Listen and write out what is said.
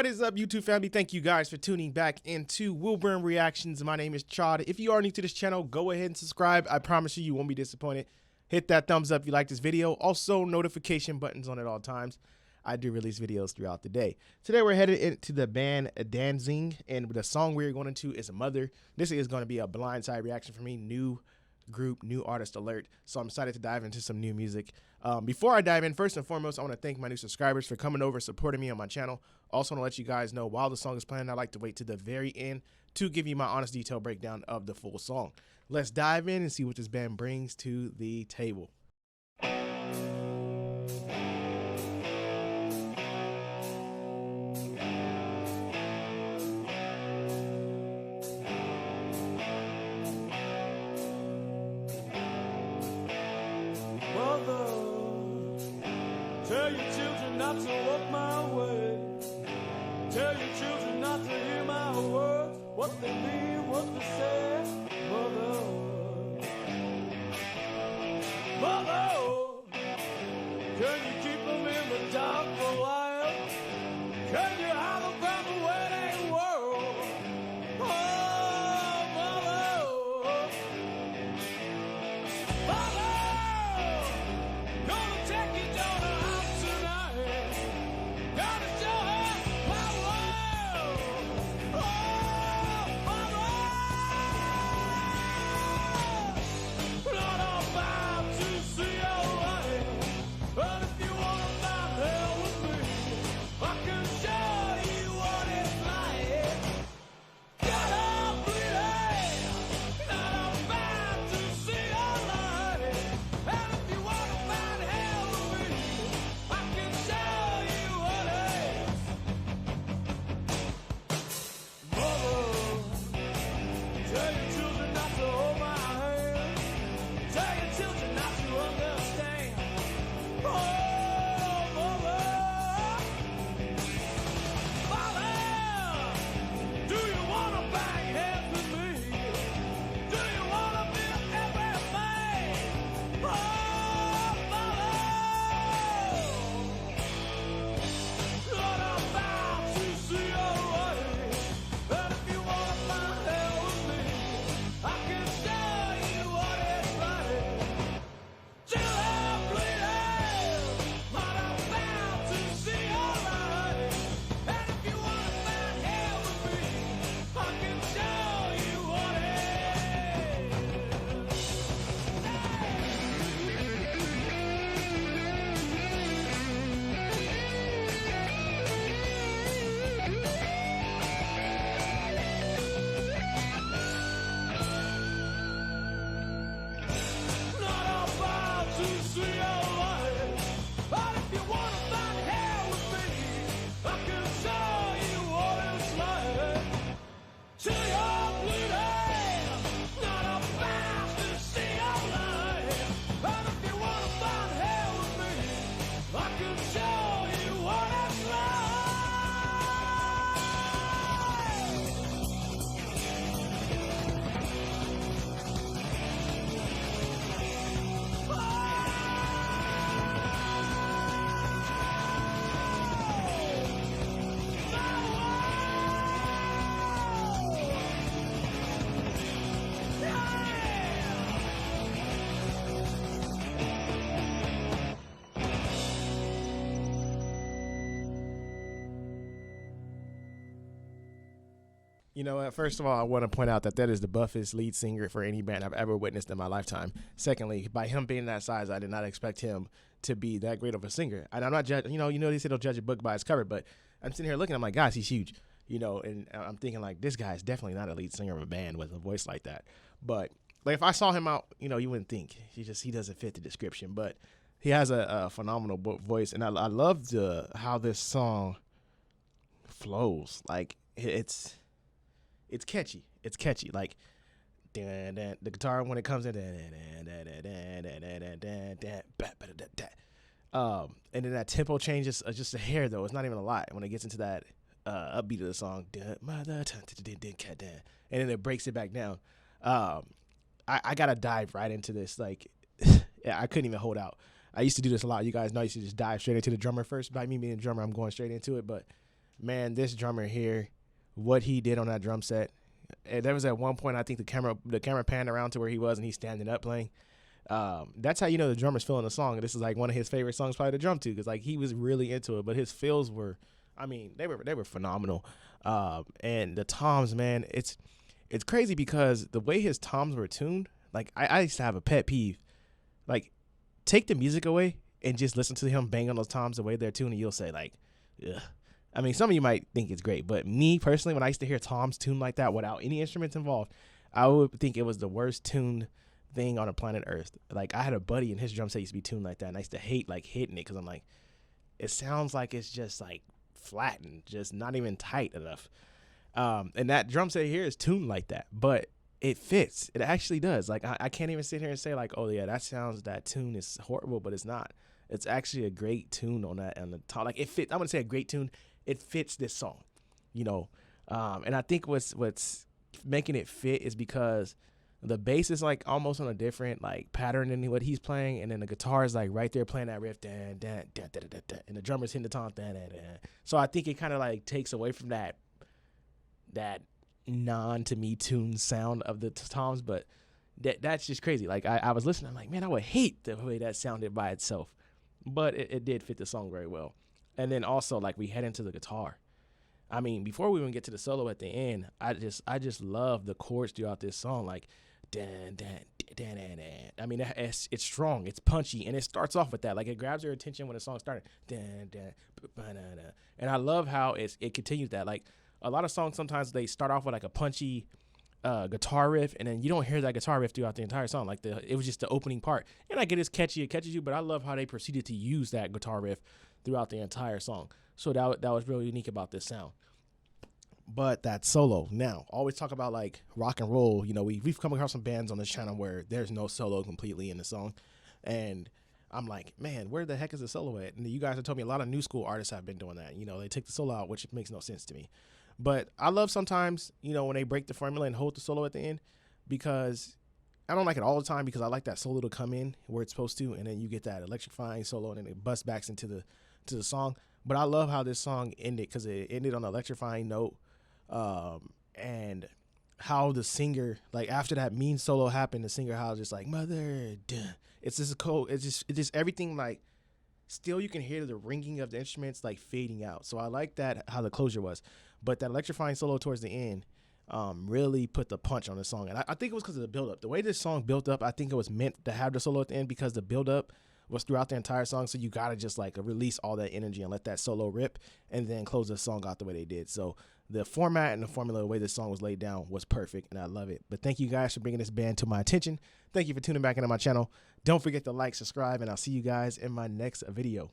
What is up, YouTube family? Thank you guys for tuning back into Wilburn Reactions. My name is Chod. If you are new to this channel, go ahead and subscribe. I promise you, you won't be disappointed. Hit that thumbs up if you like this video. Also, notification buttons on at all times. I do release videos throughout the day. Today, we're headed into the band Danzig, and the song we're going into is Mother. This is going to be a blindside reaction for me. New group, new artist alert. So I'm excited to dive into some new music. Before I dive in, first and foremost, I want to thank my new subscribers for coming over, supporting me on my channel. Also want to let you guys know, while the song is playing, I like to wait to the very end to give you my honest detailed breakdown of the full song. Let's dive in and see what this band brings to the table. Tell your children not to walk my way. Tell your children not to hear my words, what they mean, what they say. Mother, mother, can you keep them in the dark for a while? Can you hide them from the waiting world? Oh, mother, mother, gonna take your daughter out tonight. Gotta show her my world. Oh, mother, not about to see your light. But if you wanna find hell with me, I can show you what it's like. Gotta bleed, not about to see your light. And if you wanna find hell with me, I can show you what it's. Mother, tell your children not to hold my hand. Tell your children not to understand. Oh, mother, father, do you wanna bang heads with me? Do you wanna be everything? Oh, mother, not about to see your way. But if you wanna find hell with me, I can show you what it's like. Till I'm bleeding, not about to see your light. And if you wanna find hell with me, I can show you what it is. Not about to see your light. But if you wanna find hell with me, I can show you what it's like. Till you're bleeding, not about to see your light. But if you wanna find hell with me, I can show you what it's like. You know, first of all, I want to point out that is the buffest lead singer for any band I've ever witnessed in my lifetime. Secondly, by him being that size, I did not expect him to be that great of a singer. And I'm not judging, you know, they say don't judge a book by its cover, but I'm sitting here looking, I'm like, guys, he's huge, you know, and I'm thinking like, this guy is definitely not a lead singer of a band with a voice like that. But like, if I saw him out, you know, you wouldn't think he doesn't fit the description, but he has a phenomenal voice. And I love how this song flows. Like it's catchy. It's catchy. Like the guitar when it comes in, and then that tempo changes just a hair though. It's not even a lot when it gets into that upbeat of the song, and then it breaks it back down. I gotta dive right into this. Like, yeah, I couldn't even hold out. I used to do this a lot. You guys know I used to just dive straight into the drummer first. By me being a drummer, I'm going straight into it. But man, this drummer here, what he did on that drum set. And there was at one point I think the camera panned around to where he was and he's standing up playing. That's how you know the drummer's feeling the song. This is like one of his favorite songs probably to drum to, because like he was really into it. But his fills were, I mean, they were phenomenal. And the toms, man, it's crazy because the way his toms were tuned, like I used to have a pet peeve. Like, take the music away and just listen to him bang on those toms the way they're tuned, and you'll say like, ugh. I mean, some of you might think it's great, but me personally, when I used to hear toms tuned like that without any instruments involved, I would think it was the worst tuned thing on the planet Earth. Like, I had a buddy and his drum set used to be tuned like that, and I used to hate like hitting it because I'm like, it sounds like it's just like flattened, just not even tight enough. And that drum set here is tuned like that, but it fits. It actually does. Like, I can't even sit here and say like, oh yeah, that tune is horrible, but it's not. It's actually a great tune on that, and the top, like it fits. I wouldn't say a great tune. It fits this song, you know. And I think what's making it fit is because the bass is like almost on a different like pattern than what he's playing, and then the guitar is like right there playing that riff, and the drummer's hitting the tom, so I think it kind of like takes away from that non to me tune sound of the toms, but that's just crazy. Like I was listening, I'm like, man, I would hate the way that sounded by itself, but it did fit the song very well. And then also like we head into the guitar. I mean, before we even get to the solo at the end, I just love the chords throughout this song, like dan dan dan dan dan. I mean, it's strong, it's punchy, and it starts off with that. Like it grabs your attention when the song started. Dan dan ba-na-na. And I love how it continues that. Like a lot of songs sometimes they start off with like a punchy guitar riff, and then you don't hear that guitar riff throughout the entire song. Like it was just the opening part. And I get it's catchy, it catches you, but I love how they proceeded to use that guitar riff throughout the entire song. So that was really unique about this sound. But that solo, now, always talk about like rock and roll. You know, we've come across some bands on this channel where there's no solo completely in the song. And I'm like, man, where the heck is the solo at? And you guys have told me a lot of new school artists have been doing that. You know, they take the solo out, which makes no sense to me. But I love sometimes, you know, when they break the formula and hold the solo at the end, because I don't like it all the time, because I like that solo to come in where it's supposed to, and then you get that electrifying solo, and then it busts back into the song. But I love how this song ended, because it ended on an electrifying note, and how the singer, like after that mean solo happened, the singer how just like mother, duh. It's just cool. It's just everything, like still you can hear the ringing of the instruments like fading out. So I like that how the closure was, but that electrifying solo towards the end really put the punch on the song. And I think it was because of the build-up. The way this song built up, I think it was meant to have the solo at the end, because the build-up was throughout the entire song. So you got to just like release all that energy and let that solo rip, and then close the song out the way they did. So the format and the formula, the way this song was laid down was perfect, and I love it. But thank you guys for bringing this band to my attention. Thank you for tuning back into my channel. Don't forget to like, subscribe, and I'll see you guys in my next video.